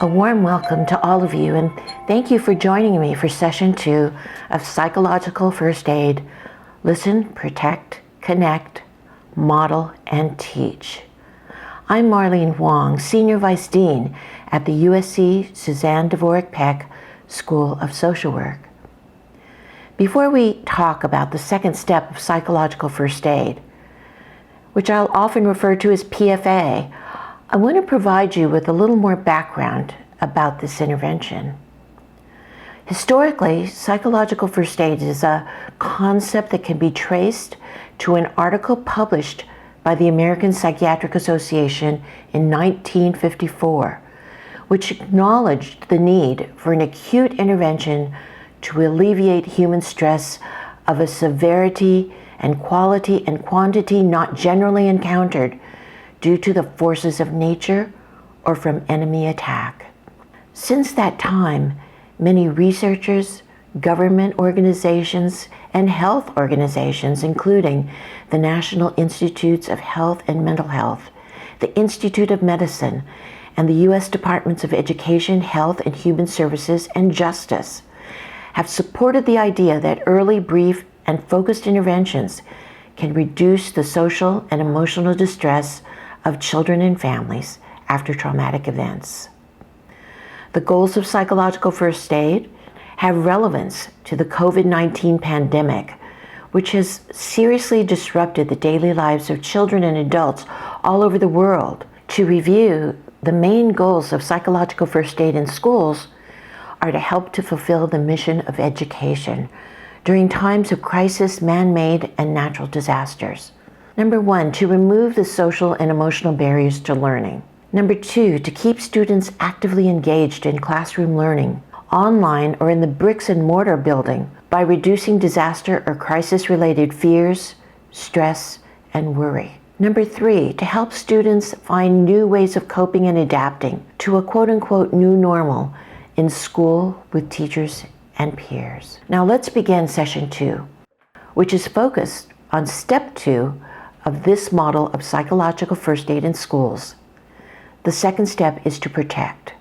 A warm welcome to all of you, and thank you for joining me for session 2 of Psychological First Aid, Listen, Protect, Connect, Model, and Teach. I'm Marleen Wong, Senior Vice Dean at the USC Suzanne Dworak-Peck School of Social Work. Before we talk about the second step of psychological first aid, which I'll often refer to as PFA, I want to provide you with a little more background about this intervention. Historically, psychological first aid is a concept that can be traced to an article published by the American Psychiatric Association in 1954, which acknowledged the need for an acute intervention to alleviate human stress of a severity and quality and quantity not generally encountered due to the forces of nature or from enemy attack. Since that time, many researchers, government organizations, and health organizations, including the National Institutes of Health and Mental Health, the Institute of Medicine, and the U.S. Departments of Education, Health and Human Services, and Justice, have supported the idea that early, brief, and focused interventions can reduce the social and emotional distress of children and families after traumatic events. The goals of psychological first aid have relevance to the COVID-19 pandemic, which has seriously disrupted the daily lives of children and adults all over the world. To review, the main goals of psychological first aid in schools are to help to fulfill the mission of education during times of crisis, man-made, and natural disasters. Number 1, to remove the social and emotional barriers to learning. Number 2, to keep students actively engaged in classroom learning, online or in the bricks and mortar building by reducing disaster or crisis-related fears, stress, and worry. Number 3, to help students find new ways of coping and adapting to a quote-unquote new normal in school with teachers and peers. Now let's begin session 2, which is focused on step 2 of this model of psychological first aid in schools. The second step is to protect.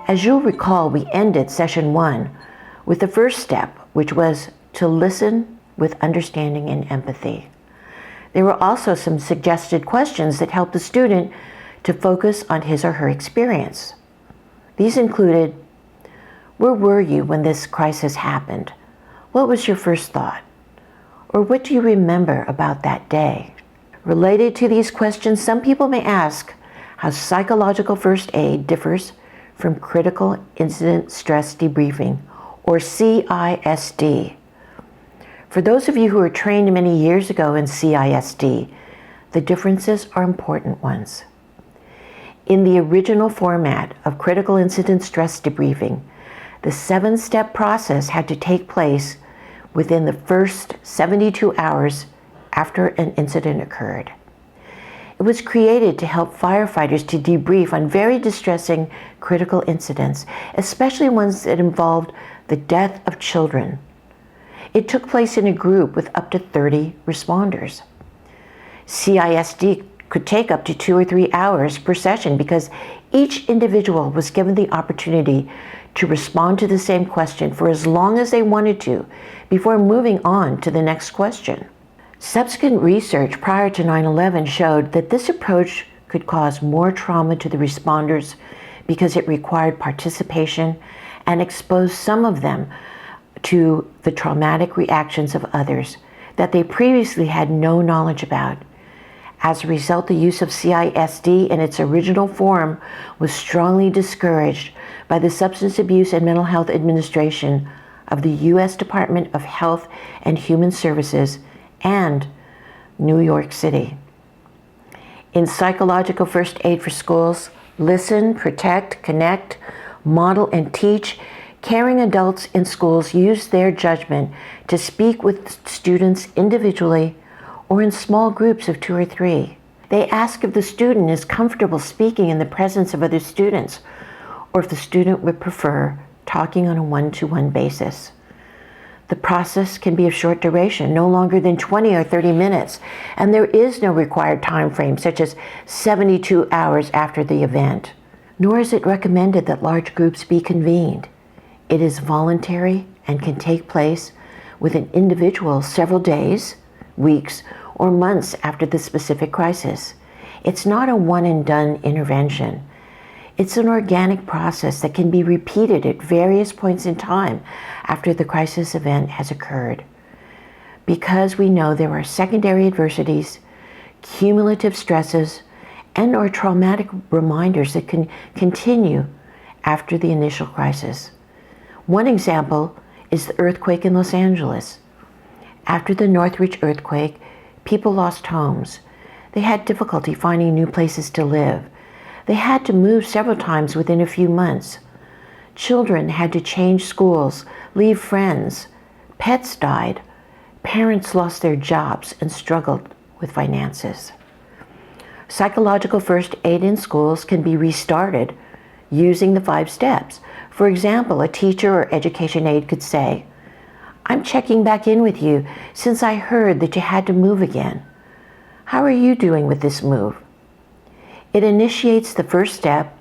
As you'll recall, we ended session 1 with the first step, which was to listen with understanding and empathy. There were also some suggested questions that helped the student to focus on his or her experience. These included, where were you when this crisis happened? What was your first thought? Or what do you remember about that day? Related to these questions, some people may ask how psychological first aid differs from critical incident stress debriefing, or CISD. For those of you who were trained many years ago in CISD, the differences are important ones. In the original format of critical incident stress debriefing, the 7-step process had to take place within the first 72 hours after an incident occurred. It was created to help firefighters to debrief on very distressing critical incidents, especially ones that involved the death of children. It took place in a group with up to 30 responders. CISD could take up to 2 or 3 hours per session because each individual was given the opportunity to respond to the same question for as long as they wanted to before moving on to the next question. Subsequent research prior to 9/11 showed that this approach could cause more trauma to the responders because it required participation and exposed some of them to the traumatic reactions of others that they previously had no knowledge about. As a result, the use of CISD in its original form was strongly discouraged by the Substance Abuse and Mental Health Administration of the U.S. Department of Health and Human Services and New York City. In psychological first aid for schools, listen, protect, connect, model, and teach, caring adults in schools use their judgment to speak with students individually or in small groups of 2 or 3. They ask if the student is comfortable speaking in the presence of other students, or if the student would prefer talking on a one-to-one basis. The process can be of short duration, no longer than 20 or 30 minutes, and there is no required time frame, such as 72 hours after the event. Nor is it recommended that large groups be convened. It is voluntary and can take place with an individual several days, weeks, or months after the specific crisis. It's not a one-and-done intervention. It's an organic process that can be repeated at various points in time after the crisis event has occurred. Because we know there are secondary adversities, cumulative stresses, and/or traumatic reminders that can continue after the initial crisis. One example is the earthquake in Los Angeles. After the Northridge earthquake, people lost homes. They had difficulty finding new places to live. They had to move several times within a few months. Children had to change schools, leave friends. Pets died. Parents lost their jobs and struggled with finances. Psychological first aid in schools can be restarted using the 5 steps. For example, a teacher or education aide could say, "I'm checking back in with you since I heard that you had to move again. How are you doing with this move?" It initiates the first step,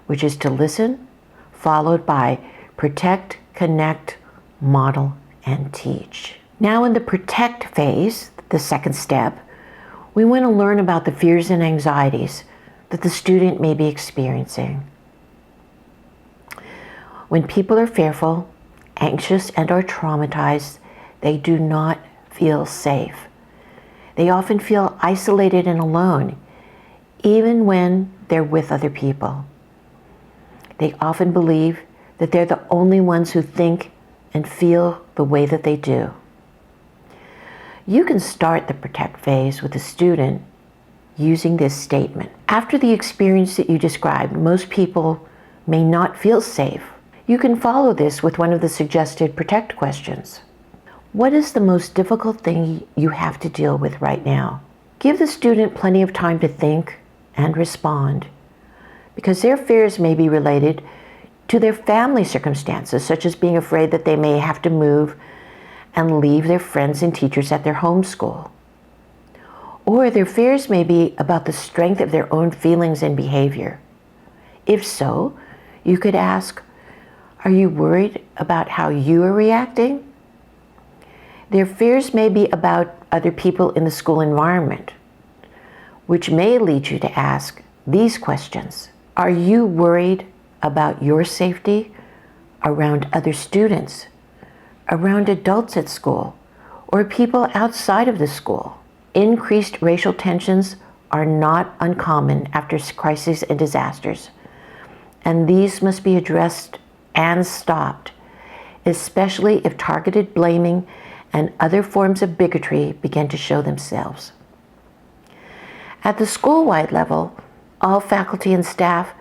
which is to listen, followed by protect, connect, model, and teach. Now in the protect phase, the second step, we want to learn about the fears and anxieties that the student may be experiencing. When people are fearful, anxious, and are traumatized, they do not feel safe. They often feel isolated and alone, even when they're with other people. They often believe that they're the only ones who think and feel the way that they do. You can start the protect phase with a student using this statement. After the experience that you described, most people may not feel safe. You can follow this with one of the suggested protect questions. What is the most difficult thing you have to deal with right now? Give the student plenty of time to think and respond, because their fears may be related to their family circumstances, such as being afraid that they may have to move and leave their friends and teachers at their home school. Or their fears may be about the strength of their own feelings and behavior. If so, you could ask, are you worried about how you are reacting? Their fears may be about other people in the school environment, which may lead you to ask these questions. Are you worried about your safety around other students, around adults at school, or people outside of the school? Increased racial tensions are not uncommon after crises and disasters, and these must be addressed and stopped, especially if targeted blaming and other forms of bigotry begin to show themselves. At the school-wide level, all faculty and staff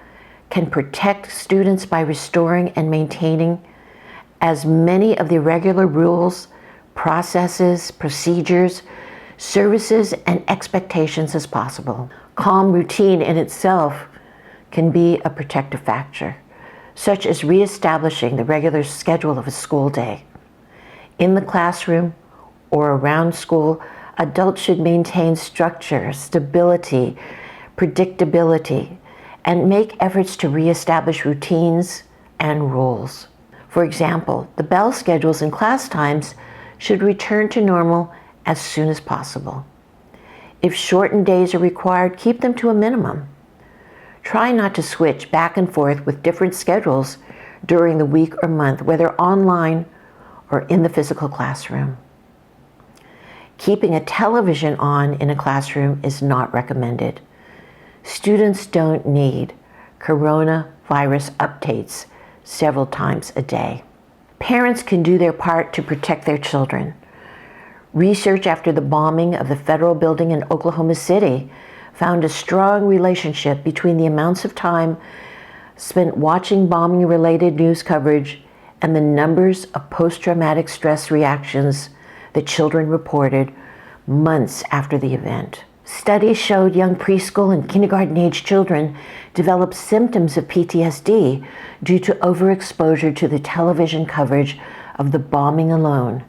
can protect students by restoring and maintaining as many of the regular rules, processes, procedures, services, and expectations as possible. Calm routine in itself can be a protective factor, such as reestablishing the regular schedule of a school day. In the classroom or around school, adults should maintain structure, stability, predictability, and make efforts to reestablish routines and rules. For example, the bell schedules and class times should return to normal as soon as possible. If shortened days are required, keep them to a minimum. Try not to switch back and forth with different schedules during the week or month, whether online or in the physical classroom. Keeping a television on in a classroom is not recommended. Students don't need coronavirus updates several times a day. Parents can do their part to protect their children. Research after the bombing of the federal building in Oklahoma City found a strong relationship between the amounts of time spent watching bombing-related news coverage and the numbers of post-traumatic stress reactions that children reported months after the event. Studies showed young preschool and kindergarten-age children developed symptoms of PTSD due to overexposure to the television coverage of the bombing alone,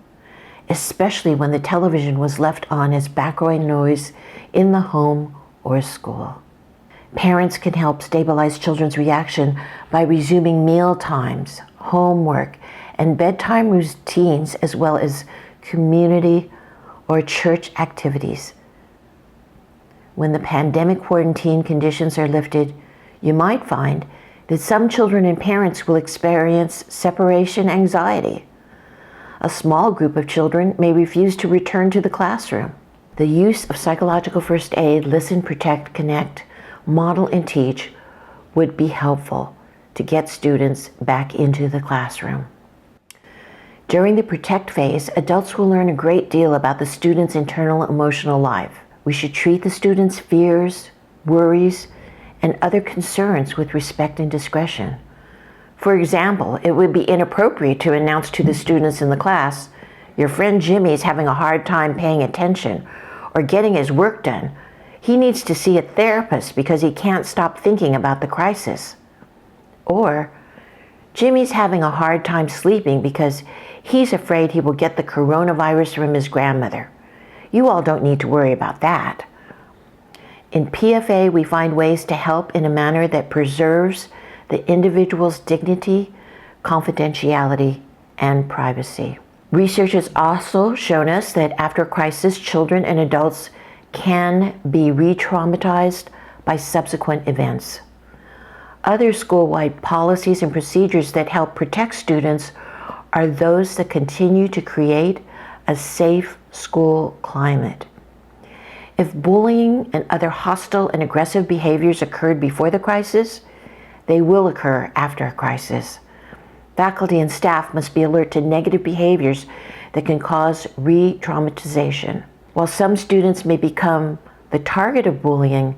especially when the television was left on as background noise in the home or school. Parents can help stabilize children's reaction by resuming meal times, homework, and bedtime routines, as well as community or church activities. When the pandemic quarantine conditions are lifted, you might find that some children and parents will experience separation anxiety. A small group of children may refuse to return to the classroom. The use of psychological first aid, listen, protect, connect, model, and teach would be helpful to get students back into the classroom. During the protect phase, adults will learn a great deal about the student's internal emotional life. We should treat the student's fears, worries, and other concerns with respect and discretion. For example, it would be inappropriate to announce to the students in the class, "Your friend Jimmy is having a hard time paying attention or getting his work done. He needs to see a therapist because he can't stop thinking about the crisis." Or, "Jimmy's having a hard time sleeping because he's afraid he will get the coronavirus from his grandmother. You all don't need to worry about that." In PFA, we find ways to help in a manner that preserves the individual's dignity, confidentiality, and privacy. Research has also shown us that after a crisis, children and adults can be re-traumatized by subsequent events. Other school-wide policies and procedures that help protect students are those that continue to create a safe school climate. If bullying and other hostile and aggressive behaviors occurred before the crisis, they will occur after a crisis. Faculty and staff must be alert to negative behaviors that can cause re-traumatization. While some students may become the target of bullying,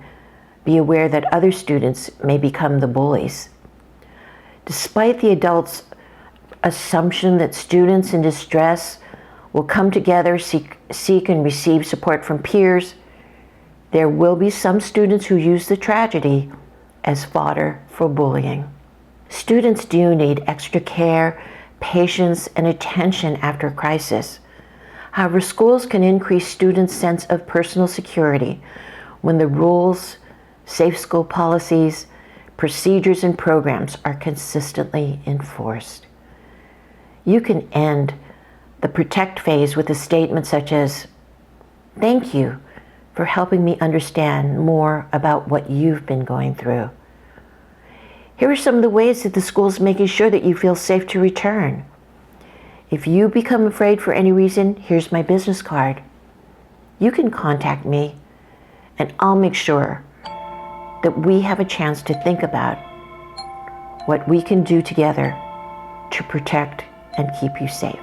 be aware that other students may become the bullies. Despite the adults' assumption that students in distress will come together, seek and receive support from peers, there will be some students who use the tragedy as fodder for bullying. Students do need extra care, patience, and attention after a crisis. However, schools can increase students' sense of personal security when the rules, safe school policies, procedures, and programs are consistently enforced. You can end the protect phase with a statement such as, "Thank you for helping me understand more about what you've been going through. Here are some of the ways that the school is making sure that you feel safe to return. If you become afraid for any reason, here's my business card. You can contact me, and I'll make sure that we have a chance to think about what we can do together to protect and keep you safe."